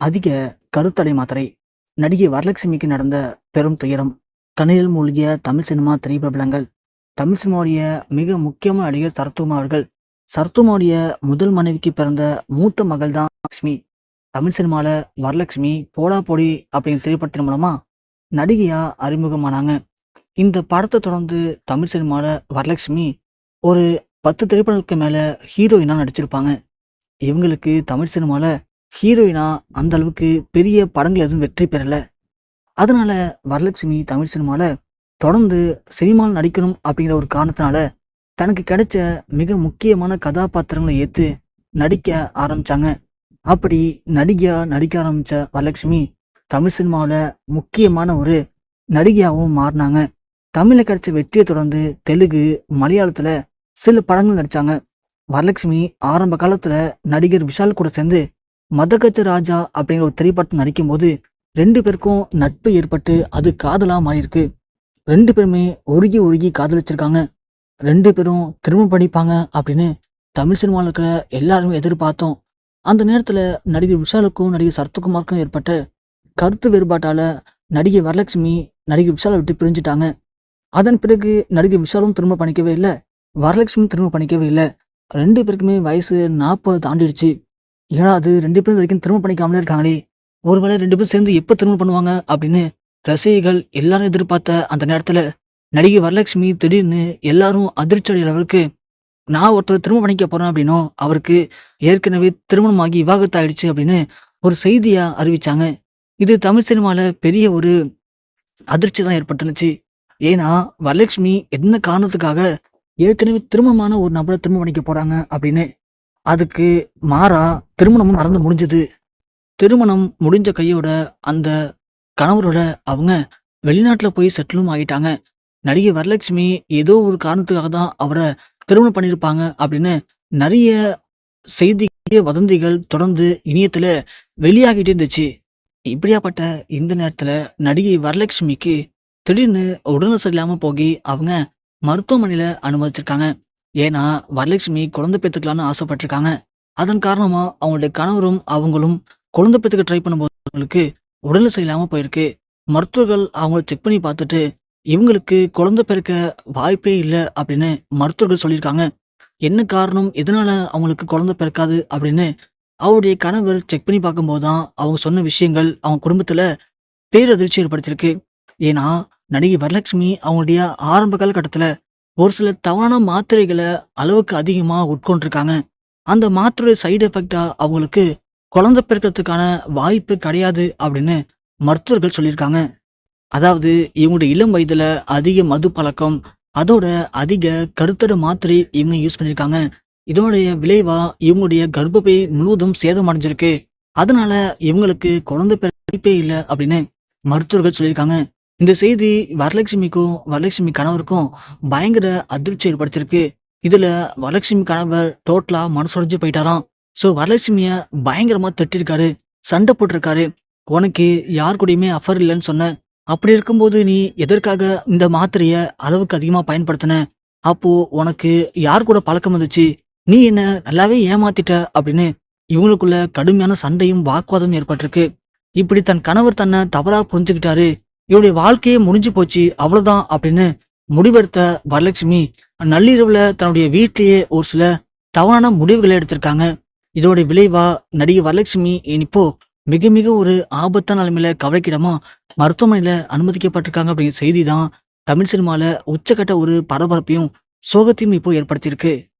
அதிக கருத்தடை மாத்திரை. நடிகை வரலட்சுமிக்கு நடந்த பெரும் துயரம். கண்ணீரில் மூழ்கிய தமிழ் சினிமா திரைப்பிரபலங்கள். தமிழ் சினிமாவுடைய மிக முக்கியமான நடிகர் சரத்குமார் அவர்கள். சரத்குமாருடைய முதல் மனைவிக்கு பிறந்த மூத்த மகள் தான் லட்சுமி. தமிழ் சினிமால வரலட்சுமி போடா போடி அப்படிங்கிற திரைப்படத்தின் மூலமா நடிகையா அறிமுகமானாங்க. இந்த படத்தை தொடர்ந்து தமிழ் சினிமால வரலட்சுமி ஒரு 10 திரைப்படங்களுக்கு மேல ஹீரோயினா நடிச்சிருப்பாங்க. இவங்களுக்கு தமிழ் சினிமால ஹீரோயினா அந்த அளவுக்கு பெரிய படங்கள் எதுவும் வெற்றி பெறல. அதனால வரலட்சுமி தமிழ் சினிமால தொடர்ந்து சினிமாவில் நடிக்கணும் அப்படிங்கிற ஒரு காரணத்தினால தனக்கு கிடைச்ச மிக முக்கியமான கதாபாத்திரங்களை ஏத்து நடிக்க ஆரம்பிச்சாங்க. அப்படி நடிகையா நடிக்க ஆரம்பிச்ச வரலட்சுமி தமிழ் சினிமாவில் முக்கியமான ஒரு நடிகையாகவும் மாறினாங்க. தமிழ்ல கிடைச்ச வெற்றியை தொடர்ந்து தெலுங்கு, மலையாளத்துல சில படங்கள் நடிச்சாங்க. வரலட்சுமி ஆரம்ப காலத்துல நடிகர் விஷால் கூட சேர்ந்து மதகஜ ராஜா அப்படிங்கிற ஒரு திரைப்படத்தில் நடிக்கும்போது 2 பேருக்கும் நட்பு ஏற்பட்டு அது காதலா மாறியிருக்கு. 2 பேருமே உருகி உருகி காதலிச்சிருக்காங்க. 2 பேரும் திரும்ப படிப்பாங்க அப்படின்னு தமிழ் சினிமாவில் இருக்கிற எல்லாருமே எதிர்பார்த்தோம். அந்த நேரத்துல நடிகர் விஷாலுக்கும் நடிகர் சரத்குமாருக்கும் ஏற்பட்ட கருத்து வேறுபாட்டால நடிகை வரலட்சுமி நடிகர் விஷாலை விட்டு பிரிஞ்சுட்டாங்க. அதன் பிறகு நடிகர் விஷாலும் திரும்ப பண்ணிக்கவே இல்லை, வரலட்சுமியும் திரும்ப பண்ணிக்கவே இல்லை. 2 பேருக்குமே வயசு 40 தாண்டிடுச்சு. ஏன்னா அது 2 பேரும் வரைக்கும் திரும்ப பண்ணிக்காமலே இருக்காங்களே, ஒருவேளை 2 பேரும் சேர்ந்து எப்ப திரும்ப பண்ணுவாங்க அப்படின்னு ரசிகர்கள் எல்லாரும் எதிர்பார்த்த அந்த நேரத்துல நடிகை வரலட்சுமி திடீர்னு எல்லாரும் அதிர்ச்சி அடைகிற அளவுக்கு நான் ஒருத்தர் திரும்ப பண்ணிக்க போறேன் அப்படின்னும், அவருக்கு ஏற்கனவே திருமணமாகி விவாகரத்து ஆயிடுச்சு அப்படின்னு ஒரு செய்தியா அறிவிச்சாங்க. இது தமிழ் சினிமால பெரிய ஒரு அதிர்ச்சி தான் ஏற்பட்டுருந்துச்சு. ஏன்னா வரலட்சுமி என்ன காரணத்துக்காக ஏற்கனவே திருமணமான ஒரு நபரை திரும்ப பண்ணிக்க போறாங்க அப்படின்னு. அதுக்கு மாறா திருமணமும் நடந்து முடிஞ்சது. திருமணம் முடிஞ்ச கையோட அந்த கணவரோட அவங்க வெளிநாட்டுல போய் செட்டிலும் ஆகிட்டாங்க. நடிகை வரலட்சுமி ஏதோ ஒரு காரணத்துக்காக தான் அவரை திருமணம் பண்ணியிருப்பாங்க அப்படின்னு நிறைய செய்தி வதந்திகள் தொடர்ந்து இணையத்துல வெளியாகிட்டே இருந்துச்சு. இப்படியாப்பட்ட இந்த நேரத்துல நடிகை வரலட்சுமிக்கு திடீர்னு உடல்நலம் சரியில்லாம போகி அவங்க மருத்துவமனையில அனுமதிச்சிருக்காங்க. ஏன்னா வரலட்சுமி குழந்தை பெற்றுக்கலான்னு ஆசைப்பட்டிருக்காங்க. அதன் காரணமா அவங்களுடைய கணவரும் அவங்களும் குழந்தை பெற்றுக்க ட்ரை பண்ணும்போது அவங்களுக்கு உடல்நலம் சரியில்லாம போயிருக்கு. மருத்துவர்கள் அவங்கள செக் பண்ணி பார்த்துட்டு இவங்களுக்கு குழந்தை பிறக்க வாய்ப்பே இல்லை அப்படின்னு மருத்துவர்கள் சொல்லியிருக்காங்க. என்ன காரணம், எதனால அவங்களுக்கு குழந்தை பிறக்காது அப்படின்னு அவருடைய கணவர் செக் பண்ணி பார்க்கும்போது தான் அவங்க சொன்ன விஷயங்கள் அவங்க குடும்பத்துல பேரதிர்ச்சி ஏற்படுத்தியிருக்கு. ஏன்னா நடிகை வரலட்சுமி அவங்களுடைய ஆரம்ப காலகட்டத்துல ஒரு சில தவறான மாத்திரைகளை அளவுக்கு அதிகமா உட்கொண்டிருக்காங்க. அந்த மாத்திரை சைடு எஃபெக்டா அவங்களுக்கு குழந்தை பிறக்கிறதுக்கான வாய்ப்பு கிடையாது அப்படின்னு மருத்துவர்கள் சொல்லியிருக்காங்க. அதாவது இவங்களுடைய இளம் வயதுல அதிக மது பழக்கம், அதோட அதிக கருத்தடை மாத்திரை இவங்க யூஸ் பண்ணியிருக்காங்க. இதனுடைய விளைவா இவங்களுடைய கர்ப்பப்பை முழுவதும் சேதம் அடைஞ்சிருக்கு. அதனால இவங்களுக்கு குழந்தை பிறப்பே இல்லை அப்படின்னு மருத்துவர்கள் சொல்லியிருக்காங்க. இந்த செய்தி வரலட்சுமிக்கும் வரலட்சுமி கணவருக்கும் பயங்கர அதிர்ச்சி ஏற்படுத்தியிருக்கு. இதுல வரலட்சுமி கணவர் டோட்டலா மனசுடைஞ்சு போயிட்டாராம். சோ வரலட்சுமிய பயங்கரமா திட்டிருக்காரு, சண்டை போட்டிருக்காரு. உனக்கு யார் கூடயுமே அஃபர் இல்லைன்னு சொன்ன, அப்படி இருக்கும்போது நீ எதற்காக இந்த மாத்திரைய அளவுக்கு அதிகமா பயன்படுத்தின? அப்போ உனக்கு யார் கூட பழக்கம் இருந்துச்சு? நீ என்ன நல்லாவே ஏமாத்திட்ட அப்படின்னு இவங்களுக்குள்ள கடுமையான சண்டையும் வாக்குவாதமும் ஏற்பட்டிருக்கு. இப்படி தன் கணவர் தன்னை தவறா புரிஞ்சுக்கிட்டாரு, இவருடைய வாழ்க்கையே முடிஞ்சு போச்சு அவ்வளவுதான் அப்படின்னு முடிவெடுத்த வரலட்சுமி நள்ளிரவுல தன்னுடைய வீட்டிலேயே ஒரு சில தவறான முடிவுகளை எடுத்திருக்காங்க. இதோட விளைவா நடிகை வரலட்சுமி இப்போ மிக மிக ஒரு ஆபத்தான நிலைமையில கவலைக்கிடமா மருத்துவமனையில அனுமதிக்கப்பட்டிருக்காங்க அப்படிங்கிற செய்தி தான் தமிழ் சினிமால உச்சக்கட்ட ஒரு பரபரப்பையும் சோகத்தையும் இப்போ ஏற்படுத்தியிருக்கு.